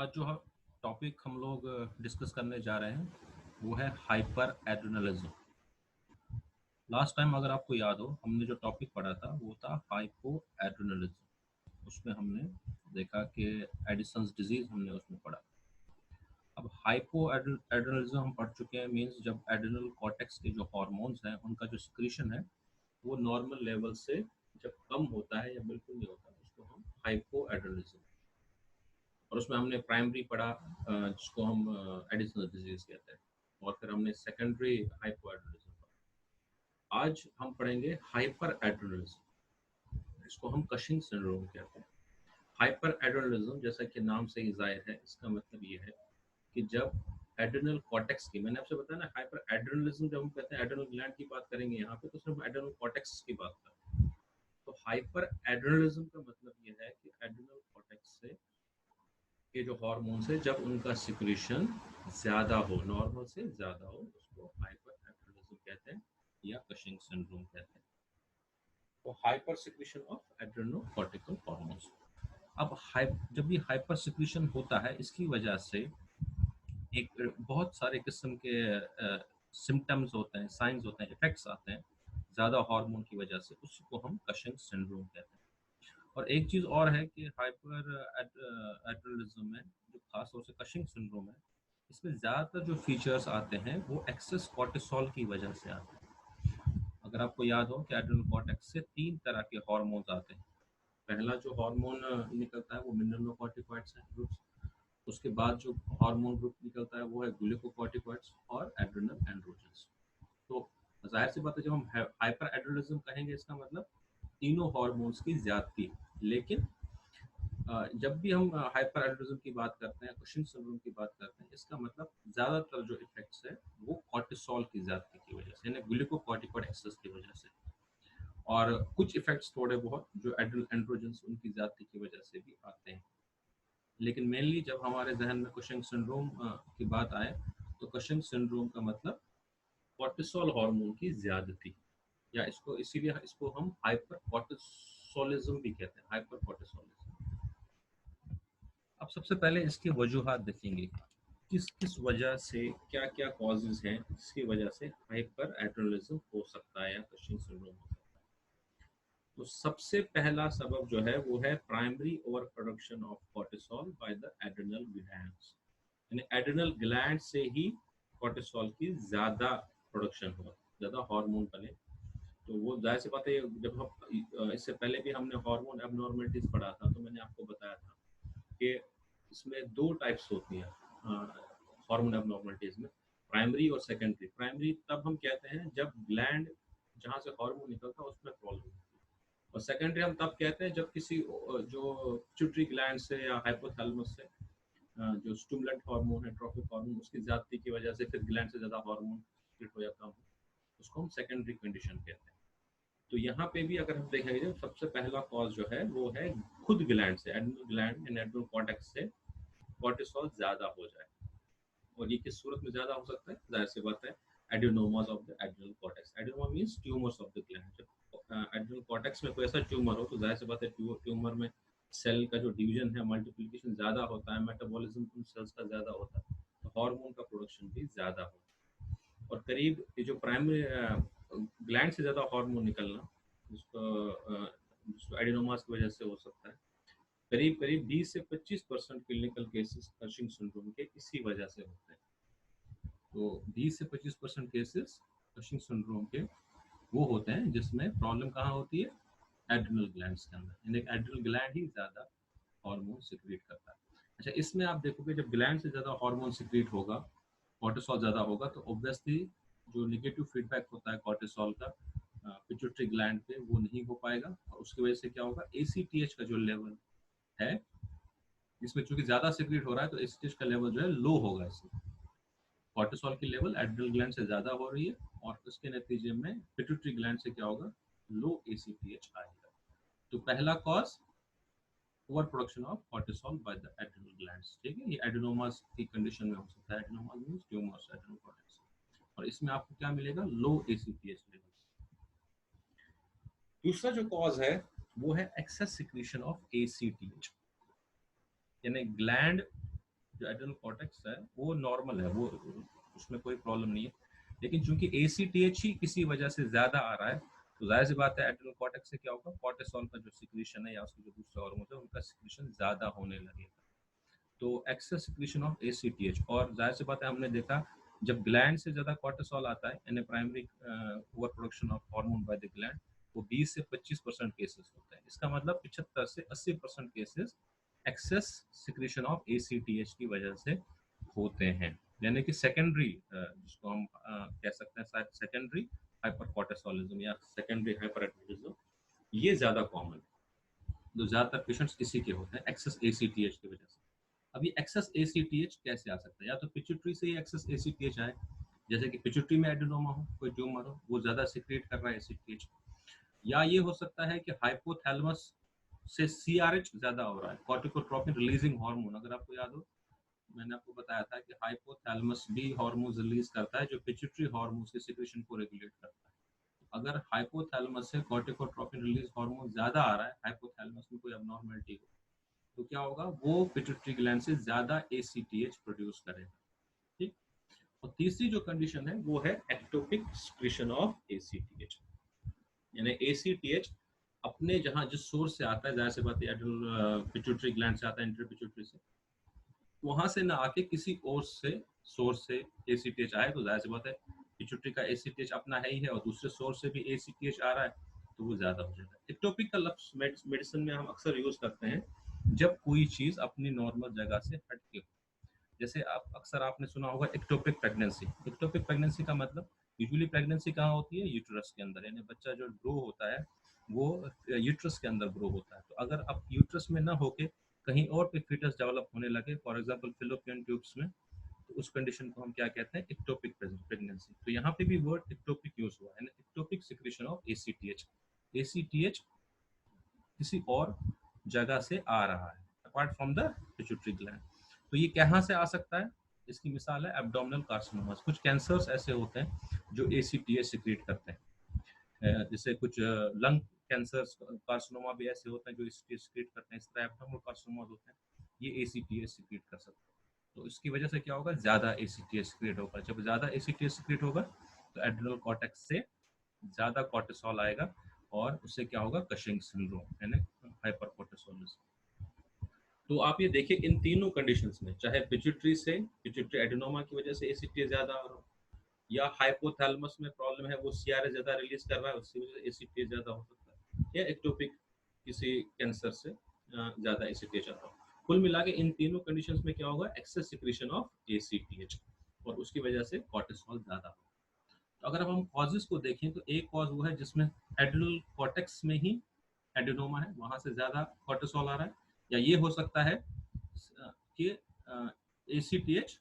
आज जो टॉपिक हम लोग डिस्कस करने जा रहे हैं वो है हाइपर एड्रेनलिज्म। लास्ट टाइम अगर आपको याद हो हमने जो टॉपिक पढ़ा था वो था हाइपो एड्रेनलिज्म। उसमें हमने देखा कि एडिसन्स डिजीज हमने उसमें पढ़ा। अब हाइपो एड्रेनलिज्म हम पढ़ चुके हैं, मींस जब एड्रेनल कॉर्टेक्स के जो हार्मोन्स हैं उनका जो सिक्रीशन है वो नॉर्मल लेवल से जब कम होता है या बिल्कुल नहीं होता उसको हम हाइपो एड्रेनलिज्म। और उसमें हमने प्राइमरी पढ़ा जिसको हम एडिशनल डिजीज कहते हैं, और फिर हमने सेकेंडरी हाइपोएड्रेनलिज्म पढ़ा। आज हम पढ़ेंगे हाइपर एड्रेनलिज्म, इसको हम कशिंग सिंड्रोम कहते हैं। हाइपर एड्रेनलिज्म जैसा कि नाम से ही जाहिर है, इसका मतलब ये है कि जब एड्रेनल कॉर्टेक्स की, मैंने आपसे बताया ना, हाइपर एड्रेनलिज्म जब हम कहते हैं एड्रेनल ग्लैंड की बात करेंगे यहाँ पे तो सिर्फ एड्रेनल कॉर्टेक्स की बात करें। तो हाइपर एड्रेनलिज्म का मतलब ये है कि एड्रेनल कॉर्टेक्स से के जो हार्मोन्स है जब उनका सिक्रीशन ज्यादा हो, नॉर्मल से ज्यादा हो, उसको हाइपरएड्रेनलिज्म कहते हैं या कशिंग सिंड्रोम कहते हैं। तो hyper secretion of adrenocortical hormones. अब जब ये हाइपर सिक्रीशन होता है इसकी वजह से एक बहुत सारे किस्म के सिम्टम्स होते हैं, साइंस होते हैं, इफेक्ट्स आते हैं ज़्यादा हार्मोन की वजह से, उसको हम कशिंग सिंड्रोम कहते हैं। और एक चीज़ और है कि हाइपर एड्रेनलिज्म में जो खास तौर से कशिंग सिंड्रोम है, इसमें ज़्यादातर जो फीचर्स आते हैं वो एक्सेस कॉर्टिसोल की वजह से आते हैं। अगर आपको याद हो कि एड्रेनल कॉर्टेक्स से 3 तरह के हार्मोन्स आते हैं। पहला जो हार्मोन निकलता है वो मिनरलोकॉर्टिकॉइड्स है ग्रुप्स। उसके बाद जो हार्मोन ग्रुप निकलता है वो है ग्लूकोकॉर्टिकॉइड्स और एड्रेनल एंड्रोजन्स। तो जाहिर सी बात है, जब हम हाइपर एड्रेनलिज्म कहेंगे इसका मतलब तीनों हार्मोन्स की ज्यादती। लेकिन जब भी हम हाइपर एड्रेनलिज्म की बात करते हैं, कुशिंग सिंड्रोम की बात करते हैं, इसका मतलब ज्यादातर जो इफेक्ट्स है वो कॉर्टिसोल की ज्यादती की वजह से, यानी ग्लूकोकॉर्टिकॉइड एक्सेस की वजह से। और कुछ इफेक्ट्स थोड़े बहुत जो एड्रेनल एंड्रोजन्स उनकी ज्यादती की वजह से भी आते हैं। लेकिन मेनली जब हमारे जहन में कुशिंग सिंड्रोम की बात आए तो कुशिंग सिंड्रोम का मतलब कॉर्टिसोल हार्मोन की ज्यादती, या इसको इसीलिए इसको हम हाइपर कॉर्टिसोलिज्म भी कहते हैं, हाइपर कॉर्टिसोलिज्म। अब सबसे पहले इसकी वजूहात देखेंगे, किस किस वजह से, क्या क्या कॉजेज हैं जिसकी वजह से हाइपर एड्रेनलिज्म हो सकता है या कुशिंग सिंड्रोम हो सकता है। तो सबसे पहला सबब जो है वो है primary over production of cortisol by the adrenal glands. यानी एड्रेनल ग्लैंड से ही कॉर्टिसोल की ज्यादा प्रोडक्शन हो, ज्यादा हार्मोन बने। तो वो जाहिर सी बात है, जब हम इससे पहले भी हमने हार्मोन एबनॉर्मलिटीज पढ़ा था तो मैंने आपको बताया था कि इसमें दो टाइप्स होती हैं हार्मोन एबनॉर्मलिटीज में, प्राइमरी और सेकेंडरी। प्राइमरी तब हम कहते हैं जब ग्लैंड जहाँ से हार्मोन निकलता है उसमें प्रॉब्लम होती है, और सेकेंडरी हम तब कहते हैं जब किसी जो पिट्यूटरी ग्लैंड से या हाइपोथैलेमस से जो स्टिमुलेंट हार्मोन है, ट्रॉफिक हार्मोन, उसकी ज्यादती की वजह से फिर ग्लैंड से ज्यादा हार्मोन क्रिएट हो जाता हो, उसको हम सेकेंडरी कंडीशन कहते हैं। तो यहाँ पे भी अगर हम देखेंगे सबसे पहला कॉज जो है वो है खुद ग्लैंड से, adrenal gland and adrenal cortex से कॉर्टिसोल ज्यादा हो जाए। और ये किस सूरत में ज्यादा हो सकता है, जाहिर सी बात है adenomas of the adrenal cortex. Adenoma means tumours of the gland. जब एड्रेनल कॉर्टेक्स में कोई ऐसा ट्यूमर हो तो जाहिर सी बात है ट्यूमर में सेल का जो डिवीजन है, मल्टीप्लिकेशन ज्यादा होता है, मेटाबॉलिज्म उन सेल्स का ज्यादा होता है, तो हार्मोन का प्रोडक्शन भी ज्यादा होता है। और करीब ये जो प्राइमरी ग्लैंड से ज्यादा हार्मोन निकलना, जिसको एडिनोमास की वजह से हो सकता है, करीब करीब 20 से 25% क्लिनिकल केसेस कशिंग सिंड्रोम के इसी वजह से होते हैं। तो 20 से 25% केसेस कशिंग सिंड्रोम के वो होते हैं जिसमें प्रॉब्लम कहाँ होती है, एड्रिनल ग्लैंड्स के अंदर, यानी एड्रिनल ग्लैंड ही ज्यादा हार्मोन सिक्रीट करता है। अच्छा, इसमें आप देखोगे जब ग्लैंड से ज्यादा हार्मोन सिक्रीट होगा, कॉर्टिसोल ज्यादा होगा, तो ऑब्वियसली जो नेगेटिव फीडबैक होता है कॉर्टिसोल का पिट्यूटरी ग्लैंड पे वो नहीं हो पाएगा, और उसकी वजह से क्या होगा, एसीटीएच का जो लेवल है इसमें चूंकि ज्यादा सिक्रीट हो रहा है तो एसीटीएच का लेवल जो है लो होगा। इसमें कॉर्टिसोल की लेवल एड्रिनल ग्लैंड से ज्यादा हो रही है और उसके नतीजे में पिट्यूटरी ग्लैंड से क्या होगा, लो एसीटीएच आएगा। तो पहला cause over production of cortisol by the adrenal glands, ठीक है, ये एडिनोमास की कंडीशन में हो सकता है। Adenoma means tumours, adrenal cortex, और इसमें आपको क्या मिलेगा, लो एसीटीएच लेवल। दूसरा जो कॉज है वो है एक्सेस सिक्रीशन ऑफ एसीटीएच, यानी ग्लैंड जो एड्रेनल कॉर्टेक्स है वो नॉर्मल है, वो उसमें कोई प्रॉब्लम नहीं है, लेकिन चूंकि ACTH ही किसी वजह से ज़्यादा आ रहा है, तो जाहिर सी बात है एड्रेनल कॉर्टेक्स से क्या होगा, कॉर्टिसोल का जो सिक्रीशन है या उसके जो दूसरे हार्मोन है उनका सिक्रीशन ज़्यादा होने लगेगा। तो एक्सेस सिक्रीशन ऑफ ACTH, और जाहिर सी बात है हमने देखा जब ग्लैंड से ज़्यादा कॉर्टिसोल आता है, यानी primary over production of hormone by the gland, वो 20 से 25% केसेस होते हैं। इसका मतलब 75 से 80% cases excess secretion of ACTH की वजह से होते हैं, यानी कि सेकेंडरी, जिसको हम कह सकते हैं सेकेंडरी हाइपरकॉर्टिसोलिज्म या सेकेंडरी हाइपरएड्रेनलिज्म, ये ज़्यादा कॉमन है। तो ज़्यादातर पेशेंट्स इसी के होते हैं एक्सेस ACTH की वजह से। अब ये एक्सेस ACTH कैसे आ सकता है? या तो पिट्यूटरी से ही एक्सेस ACTH आए, जैसे कि पिट्यूटरी में एडेनोमा हो, कोई ट्यूमर हो, वो ज़्यादा सिक्रेट कर रहा है ACTH, या ये हो सकता है कि हाइपोथैलेमस से CRH ज़्यादा हो रहा है, कॉर्टिकोट्रोपिन रिलीजिंग हार्मोन। अगर आपको याद हो, मैंने आपको बताया था कि हाइपोथैलेमस भी हार्मोन रिलीज करता है जो पिट्यूटरी हार्मोन के सिक्रेशन को रेगुलेट करता है। अगर हाइपोथैलेमस से कॉर्टिकोट्रोपिन रिलीज हार्मोन ज़्यादा आ रहा है, हाइपोथैलेमस में कोई अबनॉर्मलिटी हो, तो क्या होगा, वो पिट्यूटरी ग्लैंड से ज़्यादा ACTH प्रोड्यूस करेगा। ठीक। और तीसरी जो कंडीशन है वो है एक्टोपिक सिक्रीशन ऑफ ACTH, यानी ACTH अपने जहां जिस सोर्स से आता है, जाहिर सी बात है पिट्यूटरी ग्लैंड से आता है, इंटर पिट्यूटरी से, वहां से ना आके किसी और से सोर्स से ACTH आए, तो जाहिर सी बात है पिट्यूटरी का ACTH अपना है ही है और दूसरे सोर्स से भी ACTH आ रहा है, तो वो ज्यादा हो जाता है। एक्टोपिक का लफ्ज मेडिसिन में हम अक्सर यूज करते हैं जब कोई चीज अपनी नॉर्मल जगह से हट के हो। जैसे आप अक्सर आपने सुना होगा एक्टोपिक प्रेगनेंसी। एक्टोपिक प्रेगनेंसी का मतलब, यूजुअली प्रेगनेंसी कहाँ होती है, यूट्रस के अंदर, यानी बच्चा जो ग्रो होता है वो यूट्रस के अंदर ग्रो होता है। तो अगर आप यूट्रस में ना होके कहीं और पे फीटस डेवलप होने लगे, फॉर एग्जांपल फिलोपियन ट्यूब्स में, तो उस कंडीशन को हम क्या कहते हैं, एक्टोपिक प्रेगनेंसी। तो यहाँ पे भी वर्ड एक्टोपिक यूज हुआ है, ectopic secretion of ACTH। ACTH किसी और जगह से आ रहा है apart from the pituitary gland. तो ये कहाँ से आ सकता है? इसकी मिसाल है एब्डोमिनल कार्सिनोमास। कुछ कैंसर्स ऐसे होते हैं जो ACTH सिक्रेट करते हैं, जैसे कुछ लंग कैंसर्स, कार्सिनोमा भी ऐसे होते हैं जो ACTH सिक्रेट करते हैं। इस तरह एब्डोमिनल कार्सिनोमा होते हैं, ये ACTH सिक्रेट कर सकते हैं। तो इसकी वजह से क्या होगा, ज्यादा ACTH सिक्रेट होगा। जब ज्यादा ACTH सिक्रेट होगा तो एड्रेनल कॉर्टेक्स से ज्यादा कॉर्टिसोल आएगा, और उससे क्या होगा, कशिंग सिंड्रोम यानी हाइपरकोर्टिसोलिज्म। तो आप ये देखिए इन तीनों कंडीशंस में, चाहे पिट्यूटरी एडेनोमा की वजह से ACTH ज्यादा आ रहा हो, या हाइपोथैलेमस में प्रॉब्लम है, वो CRH ज्यादा रिलीज कर रहा है, उसकी वजह से ACTH ज्यादा हो सकता है, या एक्टोपिक किसी कैंसर से ज्यादा ACTH आ रहा हो। कुल मिला के इन तीनों कंडीशंस में क्या होगा, एक्सेस सिक्रीशन ऑफ ACTH, और उसकी वजह से कॉर्टिसोल ज्यादा होगा। तो अगर हम कॉजेस को देखें तो एक कॉज वो है जिसमें एड्रेनल कॉर्टेक्स में ही एडेनोमा है, वहां से ज्यादा कॉर्टिसोल आ रहा है, या ये हो सकता है कि ACTH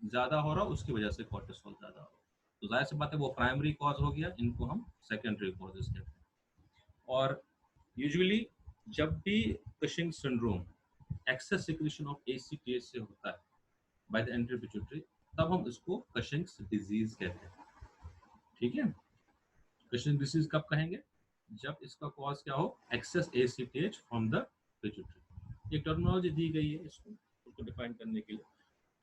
ज्यादा हो रहा है, उसकी वजह से कॉर्टिसोल ज्यादा हो रहा है। तो जाहिर सी बात है वो प्राइमरी कॉज हो गया, इनको हम सेकेंडरी कॉजेस कहते हैं। और यूजुअली जब भी Cushing syndrome excess secretion of ACTH से होता है बाय द एंट्री पिट्यूटरी, तब हम इसको कशिंग्स डिजीज कहते हैं। ठीक है, कशिंग डिसीज कब कहेंगे, जब इसका कॉज क्या हो, excess ACTH from the pituitary. एक टर्मिनोलॉजी दी गई है उसको डिफाइन करने के लिए।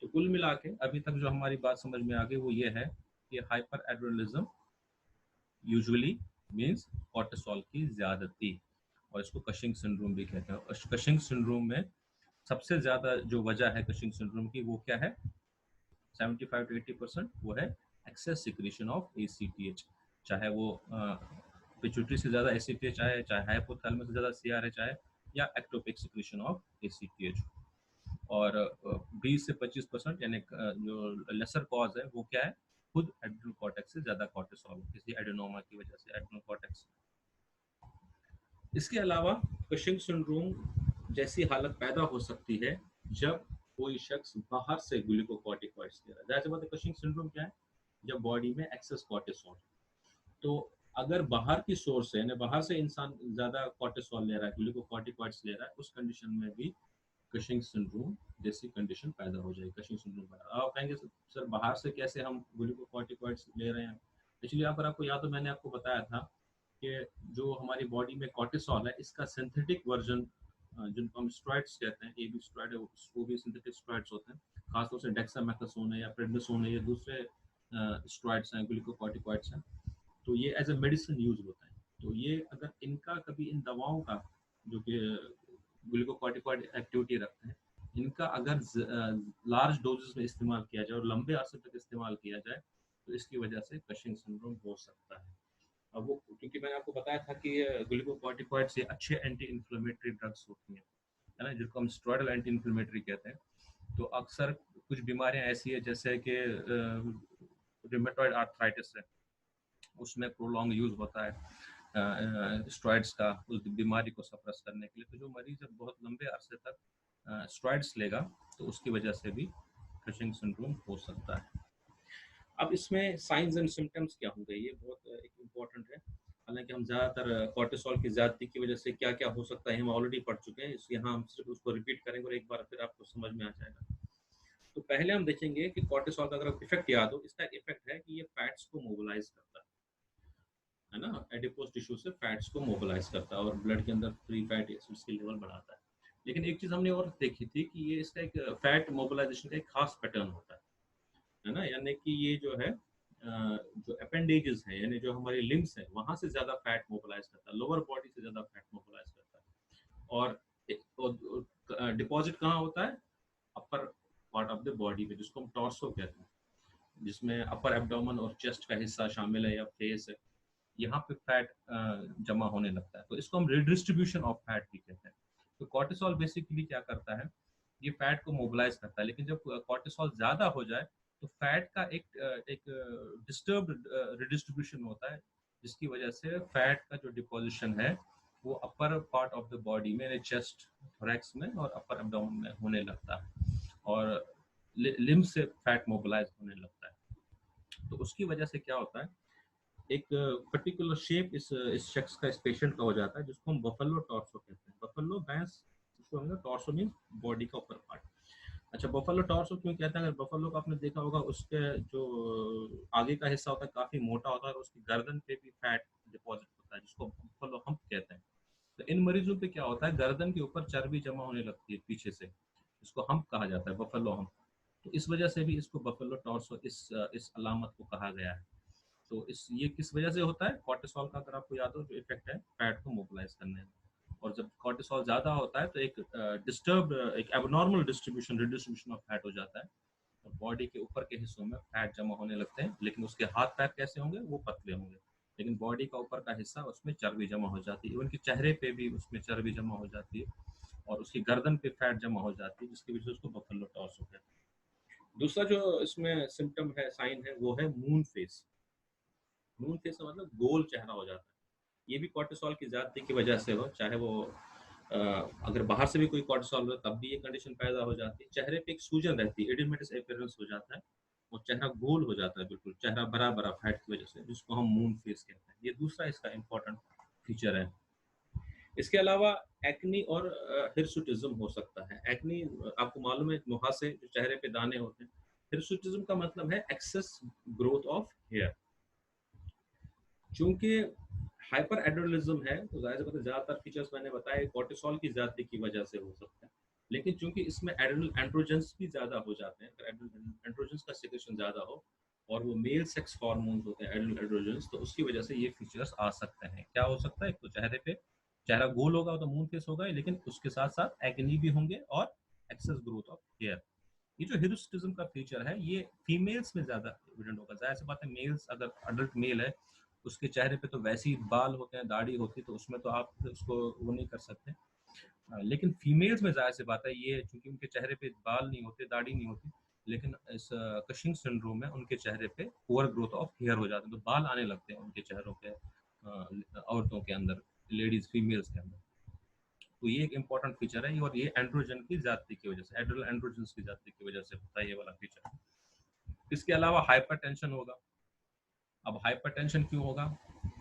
तो कुल मिला के अभी तक जो हमारी बात समझ में आ गई वो ये है कि हाइपर एड्रेनलिज्म यूजुअली मींस कॉर्टिसोल की ज्यादती, और इसको कशिंग सिंड्रोम भी कहते हैं। और कशिंग सिंड्रोम में सबसे ज्यादा जो वजह है कशिंग सिंड्रोम की, वो क्या है, 75 to 80% वो है एक्सेस सिक्रीशन ऑफ ACTH। चाहे वो पिट्यूटरी से ज़्यादा ACTH आए, चाहे हाइपोथैलेमस से ज़्यादा CRH आए, या एक्टोपिक सिक्रीशन ऑफ ACTH। और 20 से 25% यानी जो लेसर कॉज है वो क्या है, खुद एड्रेनल कॉर्टेक्स से ज़्यादा कॉर्टिसोल किसी एडेनोमा की वजह से एड्रेनल कॉर्टेक्स। इसके अलावा कशिंग सिंड्रोम जैसी हालत पैदा हो सकती है जब कोई शख्स बाहर से ग्लूकोकॉर्टिकॉइड्स ले रहा है। जाहिर सी बात है कशिंग सिंड्रोम क्या है, जब बॉडी में एक्सेस कॉर्टिसोल। तो अगर बाहर की सोर्स है, बाहर से इंसान ज्यादा कॉर्टिसोल ले रहा है, ग्लूकोकॉर्टिकॉइड्स ले रहा है, उस कंडीशन में भी कशिंग सिंड्रोम जैसी कंडीशन पैदा हो जाएगी। कशिंग सिंड्रोम पैदा, आप कहेंगे सर बाहर से कैसे हम ग्लूकोकॉर्टिकॉइड्स ले रहे हैं? एक्चुअली अगर आपको याद हो, मैंने आपको बताया था कि जो हमारी बॉडी में कॉर्टिसोल है, इसका सिंथेटिक वर्जन जिनको हम स्टेरॉइड्स कहते हैं, ये भी स्टेरॉइड है, वो भी सिंथेटिक स्टेरॉइड्स होते हैं, खासतौर से डेक्सामेथासोन है या प्रेडनिसोन है, या दूसरे स्टेरॉइड्स हैं, ग्लूकोकॉर्टिकॉइड्स हैं, तो ये एज ए मेडिसिन यूज होता है। तो ये अगर इनका कभी इन दवाओं का जो कि ग्लूकोकॉर्टिकॉइड एक्टिविटी रखते हैं, इनका अगर लार्ज डोजेस में इस्तेमाल किया जाए और लंबे अरसे तक इस्तेमाल किया जाए, तो इसकी वजह से कशिंग सिंड्रोम हो सकता है। अब वो, क्योंकि मैंने आपको बताया था कि ग्लूकोकॉर्टिकॉइड्स ये अच्छे एंटी इन्फ्लेमेटरी ड्रग्स होती हैं, है ना, जिसको हम स्टेरॉइडल एंटी इन्फ्लेमेटरी कहते हैं। तो अक्सर कुछ बीमारियां ऐसी है जैसे कि रिमेटॉइड आर्थराइटिस है, उसमें प्रोलॉन्ग यूज होता है स्टेरॉइड्स का उस बीमारी को सप्रेस करने के लिए। तो जो मरीज जब बहुत लंबे अरसे तक स्टेरॉइड्स लेगा, तो उसकी वजह से भी कशिंग सिंड्रोम हो सकता है। अब इसमें साइंस एंड सिम्टम्स क्या होंगे, ये बहुत एक इम्पोर्टेंट है। हालांकि हम ज़्यादातर कॉर्टिसोल की ज़्यादती की वजह से क्या क्या हो सकता है हम ऑलरेडी पढ़ चुके हैं, इसलिए यहाँ हम सिर्फ उसको रिपीट करेंगे और एक बार फिर आपको समझ में आ जाएगा। तो पहले हम देखेंगे कि कॉर्टिसोल का अगर इफेक्ट याद हो, इसका इफेक्ट है कि ये फैट्स को मोबिलाइज करता है ना, एडिपोज टिश्यू से फैट्स को मोबिलाइज करता है और ब्लड के अंदर फ्री फैटी एसिड्स की लेवल बढ़ाता है। लेकिन एक चीज़ हमने और देखी थी कि ये इसका एक फैट मोबिलाइजेशन का एक खास पैटर्न होता है ना, यानी कि ये जो है जो अपेंडेजेस हैं, यानी जो हमारी लिम्स हैं, वहां से ज्यादा फैट मोबिलाइज करता है, लोअर बॉडी से ज्यादा फैट मोबिलाइज करता है। और डिपॉजिट कहाँ होता है? Upper part of the body में, जिसको हम टॉर्सो कहते हैं, जिसमें अपर एब्डोमेन और चेस्ट का हिस्सा शामिल है या फेस है, यहाँ पे फैट जमा होने लगता है। तो इसको हम रिडिस्ट्रीब्यूशन ऑफ फैट भी कहते हैं। तो कॉर्टिसोल बेसिकली क्या करता है, ये फैट को मोबिलाइज करता है। लेकिन जब कॉर्टिसोल ज्यादा हो जाए, तो फैट का एक डिस्टर्ब रिडिस्ट्रीब्यूशन होता है, जिसकी वजह से फैट का जो डिपोजिशन है वो upper part of the body में, चेस्ट, थोरैक्स में और अपर एब्डोमेन में होने लगता है, और लिम्ब से फैट मोबिलाइज होने लगता है। तो उसकी वजह से क्या होता है, एक पर्टिकुलर शेप इस शख्स का, इस पेशेंट का हो जाता है, जिसको हम बफेलो टॉर्सो कहते हैं। बफेलो भैंस, जिसको हम टॉर्सो मीन बॉडी का ऊपर पार्ट। अच्छा, बफेलो टॉर्सो क्यों कहते हैं? अगर बफेलो को आपने देखा होगा, उसके जो आगे का हिस्सा होता है काफी मोटा होता है और उसकी गर्दन पे भी फैट डिपॉजिट होता है, जिसको बफेलो हम्प कहते हैं। तो इन मरीजों पे क्या होता है, गर्दन के ऊपर चर्बी जमा होने लगती है पीछे से, इसको हम्प कहा जाता है, बफेलो हम्प। तो इस वजह से भी इसको बफेलो टॉर्सो इस अलामत को कहा गया है। तो इस ये किस वजह से होता है? कॉर्टिसोल का, अगर आपको याद हो, जो इफेक्ट है फैट को मोबिलाइज करने में। और जब कॉर्टिसोल ज्यादा होता है, तो एक डिस्टर्ब, एक abnormal distribution, redistribution of fat हो जाता है, और बॉडी के ऊपर के हिस्सों में फैट जमा होने लगते हैं। लेकिन उसके हाथ पैर कैसे होंगे? वो पतले होंगे, लेकिन बॉडी का ऊपर का हिस्सा, उसमें चर्बी जमा हो जाती है। उनके चेहरे पे भी उसमें चर्बी जमा हो जाती है, और उसकी गर्दन पे फैट जमा हो जाती है, जिसकी वजह से उसको बफेलो टॉर्सो कहते हैं। दूसरा जो इसमें सिम्टम है, साइन है, वो है मून फेस। मून फेस का मतलब गोल चेहरा हो जाता है। ये भी कॉर्टिसोल की ज्यादती की वजह से हो, चाहे वो अगर बाहर से भी कोई कॉर्टिसोल हो तब भी ये कंडीशन पैदा हो जाती है। चेहरे पे एक सूजन रहती है, एडिमेटस अपीयरेंस हो जाता है, और चेहरा गोल हो जाता है, बिल्कुल चेहरा बड़ा बड़ा फैट की वजह से, जिसको हम मून फेस कहते हैं। ये दूसरा इसका इंपॉर्टेंट फीचर है। इसके अलावा एक्नी और हिरसुटिज्म हो सकता है। एक्नी, आपको मालूम है, मुहासे, जो चेहरे पे दाने होते हैं। हिरसुटिज्म का मतलब है एक्सेस ग्रोथ ऑफ हेयर। चूंकि हाइपर एड्रेनलिज्म है, तो जाहिर सी बात है ज्यादातर फीचर्स मैंने बताए कॉर्टिसोल की ज्यादती की वजह से हो सकता है। लेकिन चूंकि इसमें एड्रेनल एंड्रोजेंस भी ज्यादा हो जाते हैं, अगर एंड्रोजेंस का सिक्रेशन ज्यादा हो, और वो मेल सेक्स हार्मोन्स होते हैं एड्रेनल एंड्रोजेंस, तो उसकी वजह से ये फीचर्स आ सकते हैं। क्या हो सकता है? एक तो चेहरे पे चेहरा गोल होगा तो मून फेस होगा, लेकिन उसके साथ साथ एक्नी भी होंगे और एक्सेस ग्रोथ ऑफ हेयर। ये जो हिरुस्टिज्म का फीचर है, ये फीमेल्स में ज्यादा एविडेंट होगा। जाहिर सी बात है, मेल्स, अगर अडल्ट मेल है, उसके चेहरे पे तो वैसे ही बाल होते हैं, दाढ़ी होती है, तो उसमें तो आप उसको वो नहीं कर सकते। लेकिन फीमेल्स में जाहिर सी बात है, ये चूंकि उनके चेहरे पे बाल नहीं होते, दाढ़ी नहीं होती, लेकिन इस कशिंग सिंड्रोम में उनके चेहरे पे ओवर ग्रोथ ऑफ हेयर हो जाते हैं, तो बाल आने लगते हैं उनके चेहरों पे, औरतों के अंदर, लेडीज, फीमेल्स के अंदर। तो ये एक इंपॉर्टेंट फीचर है, और ये एंड्रोजन की ज्यादती की वजह से, एड्रल एंड्रोजन की ज्यादती की वजह से होता है ये वाला फीचर। इसके अलावा हाइपरटेंशन होगा। अब हाइपरटेंशन क्यों होगा?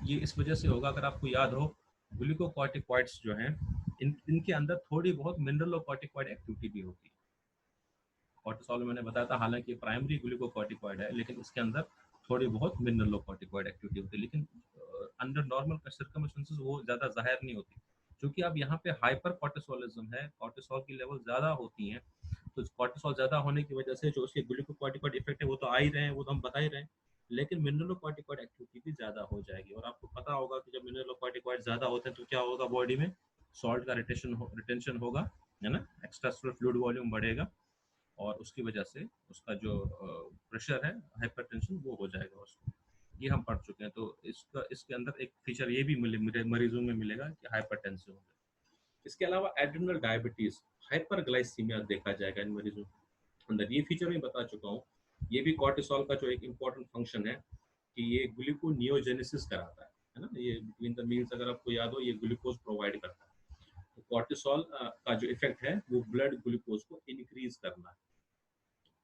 ये इस वजह से होगा, अगर आपको याद हो, ग्लूकोकॉर्टिकॉइड्स जो हैं, इनके अंदर थोड़ी बहुत मिनरलोकॉर्टिकॉइड एक्टिविटी भी होती है। कॉर्टिसोल में मैंने बताया था, हालांकि प्राइमरी ग्लूकोकॉर्टिकॉइड है, लेकिन इसके अंदर थोड़ी बहुत मिनरलोकॉर्टिकॉइड एक्टिविटी होती है, लेकिन अंडर नॉर्मल सर्कमस्टेंसेस वो ज्यादा जाहिर नहीं होती। क्योंकि अब यहाँ पे हाइपर कॉर्टिसोलिज्म है, कॉर्टिसोल की लेवल ज्यादा होती हैं, तो कॉर्टिसोल ज़्यादा होने की वजह से जो उसके ग्लूकोकॉर्टिकॉइड इफेक्ट है वो तो आ ही रहे हैं, वो तो हम बता ही रहे हैं, लेकिन मिनरलोकॉर्टिकॉइड एक्टिविटी भी ज़्यादा हो जाएगी। और आपको पता होगा कि जब मिनरलोकॉर्टिकॉइड ज़्यादा होते हैं तो क्या होगा, बॉडी में सॉल्ट का रिटेंशन होगा, है ना, एक्स्ट्रा फ्लूइड वॉल्यूम बढ़ेगा, और उसकी वजह से उसका जो प्रेशर है, हाइपरटेंशन, वो हो जाएगा उसको। ये हम पढ़ चुके हैं। तो इसके अंदर एक फीचर ये भी मरीजों में मिलेगा कि हाइपरटेंसिव होगा। इसके अलावा एड्रिनल डायबिटीज, हाइपरग्लाइसीमिया देखा जाएगा इन मरीजों के अंदर। ये फीचर मैं बता चुका हूँ। ये भी कॉर्टिसोल का जो एक इम्पोर्टेंट फंक्शन है कि ये ग्लूकोनियोजेनेसिस कराता है ना, ये बिटवीन द मील्स अगर आपको याद हो, ये ग्लूकोज प्रोवाइड करता है। तो कॉर्टिसोल का जो इफेक्ट है वो ब्लड ग्लूकोज को इंक्रीज करना है।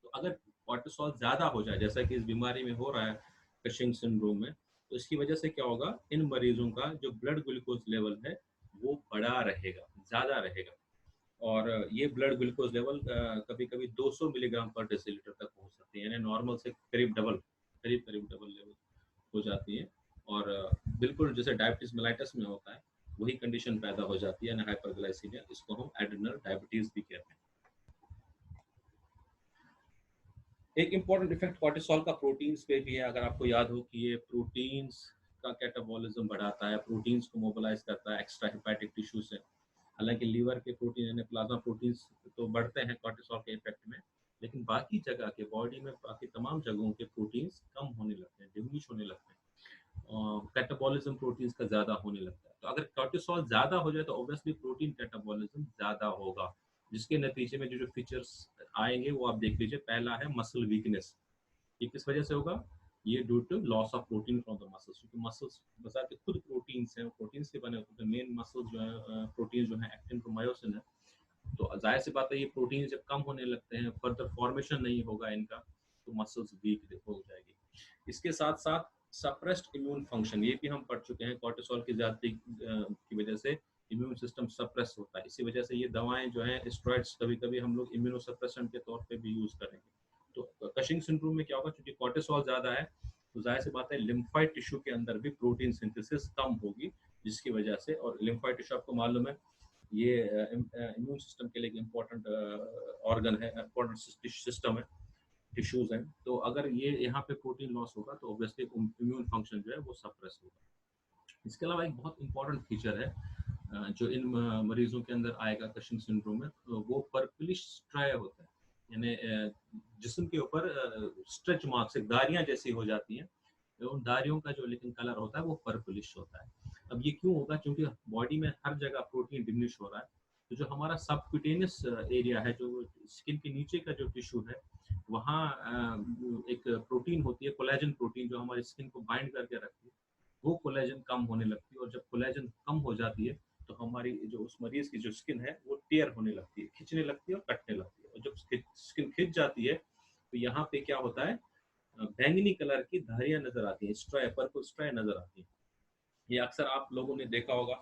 तो अगर कॉर्टिसोल ज्यादा हो जाए, जैसा कि इस बीमारी में हो रहा है, कशिंग सिंड्रोम में, तो इसकी वजह से क्या होगा, इन मरीजों का जो ब्लड ग्लूकोज लेवल है वो बड़ा रहेगा, ज्यादा रहेगा। और ये ब्लड ग्लूकोज लेवल कभी कभी 200 मिलीग्राम पर डेसीलीटर तक पहुंच सकती है, यानी नॉर्मल से करीब करीब डबल लेवल हो जाती है। और बिल्कुल जैसे डायबिटीज मेलाइटस में होता है, वही कंडीशन पैदा हो जाती है, हाइपरग्लाइसीमिया। इसको हम एड्रिनल डायबिटीज भी कहते हैं। एक इम्पॉर्टेंट इफेक्ट कॉर्टिसोल का प्रोटीन्स पे भी है। अगर आपको याद हो कि ये प्रोटीन्स का कैटाबॉलिज्म बढ़ाता है, प्रोटीन्स को मोबिलाइज करता है एक्स्ट्रा हेपेटिक टिश्यू से। हालांकि लीवर के प्रोटीन यानी प्लाज्मा प्रोटीन्स तो बढ़ते हैं कॉर्टिसोल के इफेक्ट में, लेकिन बाकी जगह के बॉडी में बाकी तमाम जगहों के प्रोटीन्स कम होने लगते हैं, डिमिनिश होने लगते हैं, कैटाबॉलिज्म प्रोटीन्स का ज़्यादा होने लगता है। तो अगर कॉर्टिसोल ज़्यादा हो जाए तो ऑब्वियसली प्रोटीन कैटाबॉलिज्म ज़्यादा होगा, जिसके नतीजे में जो जो फीचर्स आएंगे वो आप देख लीजिए। पहला है मसल वीकनेस। ये किस वजह से होगा, ये due to loss of protein from the muscles, क्योंकि मसल्स बजाते खुद प्रोटीन हैं, प्रोटीन से बने होते हैं। मेन मसल जो है, प्रोटीन जो है एक्टिन और मायोसिन है। तो जाहिर सी बात है, ये प्रोटीन जब कम होने लगते हैं, फर्दर फॉर्मेशन नहीं होगा इनका, तो मसल्स वीक हो जाएगी। इसके साथ साथ सप्रेस्ड इम्यून फंक्शन, ये भी हम पढ़ चुके हैं, कॉर्टिसोल की ज्यादती की वजह से इम्यून सिस्टम सप्रेस होता है। इसी वजह से ये दवाएं जो हैं, स्टेरॉइड्स, कभी कभी हम लोग इम्यूनोसप्रेसेंट के तौर पे भी यूज करेंगे। तो कशिंग सिंड्रोम में क्या होगा, क्योंकि कॉर्टिसोल ज्यादा है, तो जाहिर सी बात है लिम्फाइड टिश्यू के अंदर भी प्रोटीन सिंथेसिस कम होगी, जिसकी वजह से, और लिम्फाइड टिश्यू आपको मालूम है ये इम्यून सिस्टम के लिए एक इम्पोर्टेंट ऑर्गन है, इम्पोर्टेंट सिस्टम है, टिश्यूज हैं। तो अगर ये यहाँ पे प्रोटीन लॉस होगा तो ऑब्वियसली इम्यून फंक्शन जो है वो सप्रेस होगा। इसके अलावा एक बहुत इंपॉर्टेंट फीचर है जो इन मरीजों के अंदर आएगा कशिंग सिंड्रोम में, वो पर्पलिश स्ट्राई होता है, यानी जिस्म के ऊपर स्ट्रेच मार्क्स, दारियां जैसी हो जाती हैं। तो उन दारियों का जो लेकिन कलर होता है वो पर्पलिश होता है। अब ये क्यों होगा, क्योंकि बॉडी में हर जगह प्रोटीन डिमिनिश हो रहा है। तो जो हमारा सबक्यूटेनियस एरिया है, जो स्किन के नीचे का जो टिश्यू है, वहाँ एक प्रोटीन होती है, कोलेजन प्रोटीन, जो हमारी स्किन को बाइंड करके रखती है। वो कोलेजन कम होने लगती है, और जब कोलेजन कम हो जाती है तो हमारी जो उस मरीज की जो स्किन है वो टेयर होने लगती है, खिंचने लगती है और कटने लगती है। और जब स्किन खिंच जाती है तो यहाँ पे क्या होता है, बैंगनी कलर की धारियां नजर आती हैं, स्ट्राई, पर्पल स्ट्राई नजर आती है। ये अक्सर आप लोगों ने देखा होगा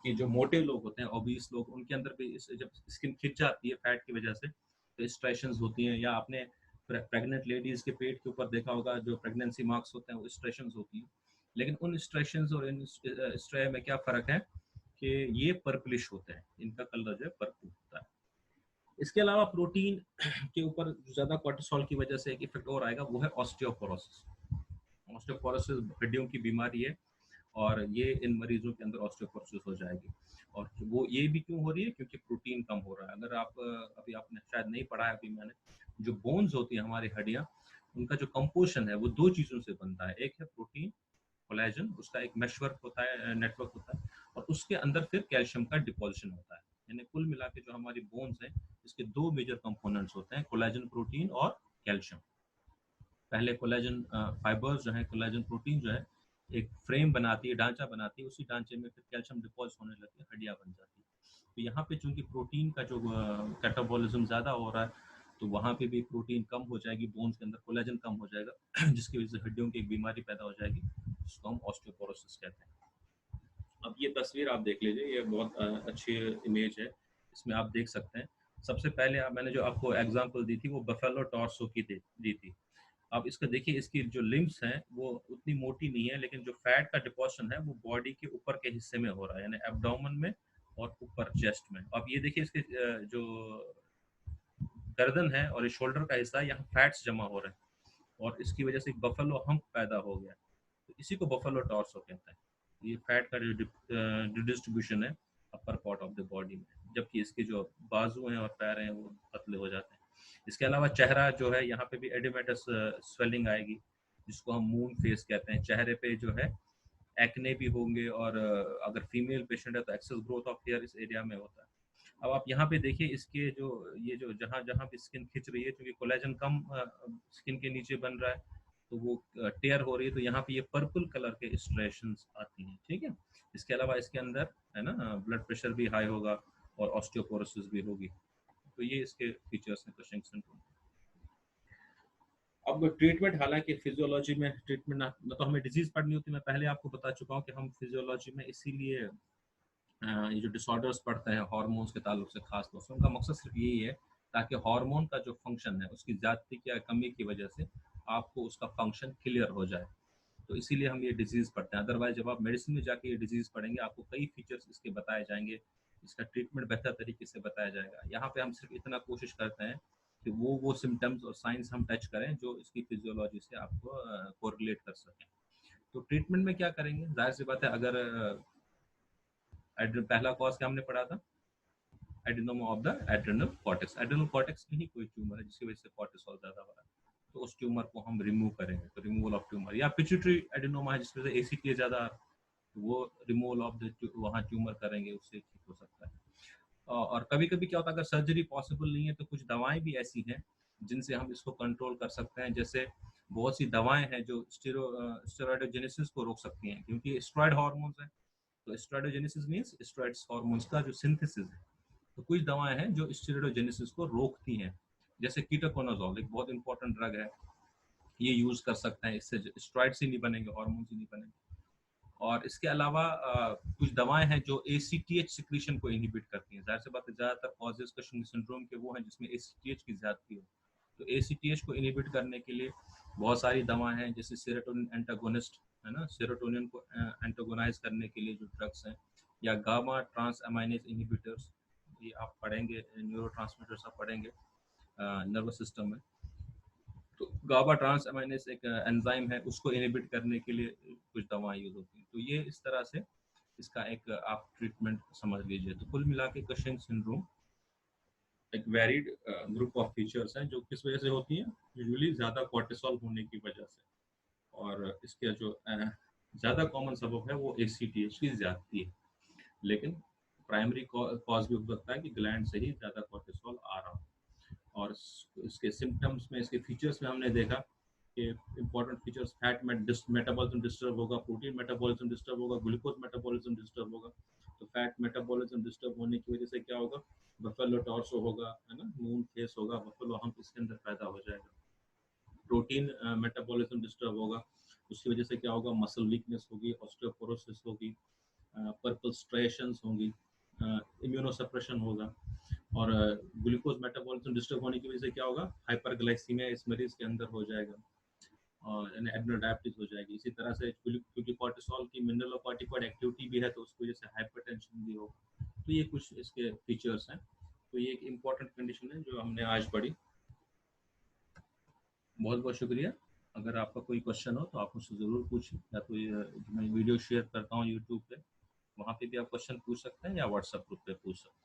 कि जो मोटे लोग होते हैं, ओबीस लोग, उनके अंदर भी जब स्किन खिंच जाती है फैट की वजह से, तो स्ट्रेशंस होती हैं। या आपने प्रेग्नेंट लेडीज के पेट के ऊपर देखा होगा, जो प्रेगनेंसी मार्क्स होते हैं वो स्ट्रेशंस होती हैं। लेकिन उन स्ट्रेशंस और इन स्ट्रे में क्या फ़र्क है कि ये पर्पलिश होते हैं, इनका कलर जो है पर्पल होता है। इसके अलावा प्रोटीन के ऊपर ज़्यादा कॉर्टिसोल की वजह से एक इफेक्ट और आएगा, वो है ऑस्टियोपोरोसिस। ऑस्टियोपोरोसिस हड्डियों की बीमारी है, और ये इन मरीजों के अंदर ऑस्टियोपोरोसिस हो जाएगी। और वो ये भी क्यों हो रही है, क्योंकि प्रोटीन कम हो रहा है। अगर आप अभी आपने शायद नहीं पढ़ा है, अभी मैंने, जो बोन्स होती है हमारी हड्डियाँ, उनका जो कंपोजिशन है वो दो चीज़ों से बनता है। एक है प्रोटीन, कोलेजन, उसका एक मेशवर्क होता है, नेटवर्क होता है, और उसके अंदर फिर कैल्शियम का डिपोजिशन होता है। यानी कुल मिला के जो हमारी बोन्स हैं, इसके दो मेजर कंपोनेंट्स होते हैं, कोलेजन प्रोटीन और कैल्शियम। पहले कोलेजन फाइबर्स जो है, कोलेजन प्रोटीन जो है, एक फ्रेम बनाती है, ढांचा बनाती है, उसी ढांचे में फिर कैल्शियम डिपॉजिट होने लगती है, हड्डियां बन जाती है। तो यहाँ पे चूंकि प्रोटीन का जो कैटाबॉलिज्म ज़्यादा हो रहा है, तो वहाँ पे भी प्रोटीन कम हो जाएगी, बोन्स के अंदर कोलेजन कम हो जाएगा, जिसकी वजह से हड्डियों की एक बीमारी पैदा हो जाएगी, जिसको हम ऑस्टियोपोरोसिस कहते हैं। अब ये तस्वीर आप देख लीजिए, ये बहुत अच्छी इमेज है, इसमें आप देख सकते हैं। सबसे पहले मैंने जो आपको एग्जांपल दी थी वो बफेलो टॉर्सो की दी थी। आप इसका देखिए, इसकी जो लिम्स हैं वो उतनी मोटी नहीं है, लेकिन जो फैट का डिपोजिशन है वो बॉडी के ऊपर के हिस्से में हो रहा है, यानी एब्डोमेन में और ऊपर चेस्ट में। आप ये देखिए, इसके जो गर्दन है और ये शोल्डर का हिस्सा है, यहाँ फैट्स जमा हो रहे हैं और इसकी वजह से एक बफेलो हम्प पैदा हो गया, तो इसी को बफेलो टॉर्सो कहते हैं। ये फैट का जो डिस्ट्रीब्यूशन है upper part of the body में, जबकि इसके जो बाजू हैं और पैर हैं वो पतले हो जाते हैं। इसके अलावा चेहरा जो है, यहाँ पे भी एडिमेटस स्वेलिंग आएगी, जिसको हम मून फेस कहते हैं। चेहरे पे जो है एक्ने भी होंगे, और अगर फीमेल पेशेंट है तो एक्सेस ग्रोथ ऑफ हेयर इस एरिया में होता है। अब आप यहाँ पे देखिए, इसके जो ये जो जहाँ जहाँ भी स्किन खिंच रही है, क्योंकि कोलेजन कम स्किन के नीचे बन रहा है, तो वो टेयर हो रही है, तो यहाँ पे ये पर्पल कलर के स्ट्रेशंस आती हैं, ठीक है। इसके अलावा इसके अंदर है ना ब्लड प्रेशर भी हाई होगा और ऑस्टियोपोरोसिस भी होगी। तो ये इसके फीचर्स हैं कुशिंग सिंड्रोम। अब ट्रीटमेंट, हालांकि फिजियोलॉजी में ट्रीटमेंट ना तो हमें डिजीज पढ़नी होती, मैं पहले आपको बता चुका हूँ कि हम फिजियोलॉजी में इसीलिए ये जो डिसऑर्डर्स पढ़ते हैं हार्मोन्स के ताल्लुक से, खास तौर से उनका मकसद सिर्फ यही है ताकि हार्मोन का जो फंक्शन है उसकी ज्यादती या कमी की वजह से आपको उसका फंक्शन क्लियर हो जाए। तो इसीलिए हम ये डिजीज पढ़ते हैं। अदरवाइज जब आप मेडिसिन में जाके ये डिजीज पढ़ेंगे, आपको कई फीचर्स इसके बताए जाएंगे, इसका ट्रीटमेंट बेहतर तरीके से बताया जाएगा। यहाँ पे हम सिर्फ इतना कोशिश करते हैं कि वो सिम्टम्स और साइंस हम टच करें जो इसकी फिजियोलॉजी से आपको कोरिलेट कर सकें। तो ट्रीटमेंट में क्या करेंगे, जाहिर सी बात है, अगर पहला कॉज क्या हमने पढ़ा था, adenoma of the adrenal cortex. Adrenal cortex में ही कोई ट्यूमर है जिसकी वजह से कॉर्टिसोल ज्यादा हो रहा है, तो उस ट्यूमर को हम रिमूव करेंगे। तो रिमूवल ऑफ ट्यूमर, या पिट्यूटरी एडिनोमा है जिसकी वजह से एसीटी ज्यादा आ रहा है, तो वो रिमूवल ऑफ द वहाँ ट्यूमर करेंगे, उससे ठीक हो सकता है। और कभी कभी क्या होता है, अगर सर्जरी पॉसिबल नहीं है तो कुछ दवाएं भी ऐसी हैं जिनसे हम इसको कंट्रोल कर सकते हैं। जैसे बहुत सी दवाएं हैं जो स्टेरॉइडोजेनेसिस को रोक सकती हैं, क्योंकि स्टेरॉइड हार्मोन्स है। तो स्टेरॉइडोजेनेसिस मींस स्टेरॉइड्स हार्मोन्स का जो सिंथेसिस है। तो कुछ दवाएं हैं जो स्टेरॉइडोजेनेसिस को रोकती हैं, जैसे कीटोकोनाजोल एक बहुत इंपॉर्टेंट ड्रग है, ये यूज कर सकते हैं। इससे स्टेरॉइड्स ही नहीं बनेंगे, हार्मोन्स ही नहीं बनेंगे। और इसके अलावा कुछ दवाएं हैं जो ACTH सिक्रीशन को इनहिबिट करती हैं। जाहिर सी बात है, ज्यादातर कॉजेज कशिंग सिंड्रोम के वो हैं जिसमें ACTH की ज्यादती हो। तो ACTH को इनहिबिट करने के लिए बहुत सारी दवाएं हैं, जैसे सेरोटोनिन एंटागोनिस्ट है ना, सेरोटोनिन को एंटागोनाइज करने के लिए जो ड्रग्स हैं, या गामा ट्रांस अमाइनेज इनहिबिटर्स, ये आप पढ़ेंगे, न्यूरो आप पढ़ेंगे नर्वस सिस्टम में। तो गाबा ट्रांस अमाइनेज एक एंजाइम है, उसको इनहिबिट करने के लिए कुछ दवाएं यूज होती हैं। तो ये इस तरह से इसका एक आप ट्रीटमेंट समझ लीजिए। तो कुल मिला के कशिंग सिंड्रोम एक वेरिड ग्रुप ऑफ फीचर्स हैं जो किस वजह से होती हैं, यूजुअली ज़्यादा कॉर्टिसोल होने की वजह से। और इसके जो ज़्यादा कॉमन सबब है वो ACTH की ज्यादती है, लेकिन प्राइमरी कॉज भी हो सकता है कि ग्लैंड से ही ज़्यादा कॉर्टिसोल आ रहा हो। और इसके सिम्टम्स में, इसके फीचर्स में हमने देखा कि important features, fat metabolism disturb होगा, प्रोटीन मेटाबॉलिज्म डिस्टर्ब होगा, ग्लूकोज मेटाबॉलिज्म डिस्टर्ब होगा। तो फैट मेटाबॉलिज्म डिस्टर्ब होने की वजह से क्या होगा, बफेलो टॉर्सो होगा, है ना, मून फेस होगा, बफेलो हम्प इसके अंदर पैदा हो जाएगा। प्रोटीन मेटाबॉलिज्म डिस्टर्ब होगा, उसकी वजह से क्या होगा, मसल वीकनेस होगी, ऑस्टियोपोरोसिस होगी, पर्पल स्ट्रेशंस होंगी, इम्यूनोसप्रेशन होगा। और ग्लूकोज मेटाबॉलिज्म डिस्टर्ब होने की वजह से क्या होगा, हाइपरग्लाइसीमिया इस मरीज के अंदर हो जाएगा, और एड्रेनल डायबिटीज हो जाएगी। इसी तरह से क्योंकि कॉर्टिसोल की मिनरलोकॉर्टिकॉइड एक्टिविटी भी है, तो उसकी वजह से हाइपरटेंशन भी होगा। तो ये कुछ इसके फीचर्स हैं। तो ये एक इम्पॉर्टेंट कंडीशन है जो हमने आज पढ़ी। बहुत बहुत शुक्रिया। अगर आपका कोई क्वेश्चन हो तो आप मुझसे ज़रूर पूछें, या तो मैं वीडियो शेयर करता हूँ यूट्यूब पे, वहाँ पे भी आप क्वेश्चन पूछ सकते हैं, या व्हाट्सएप ग्रुप पे पूछ सकते हैं।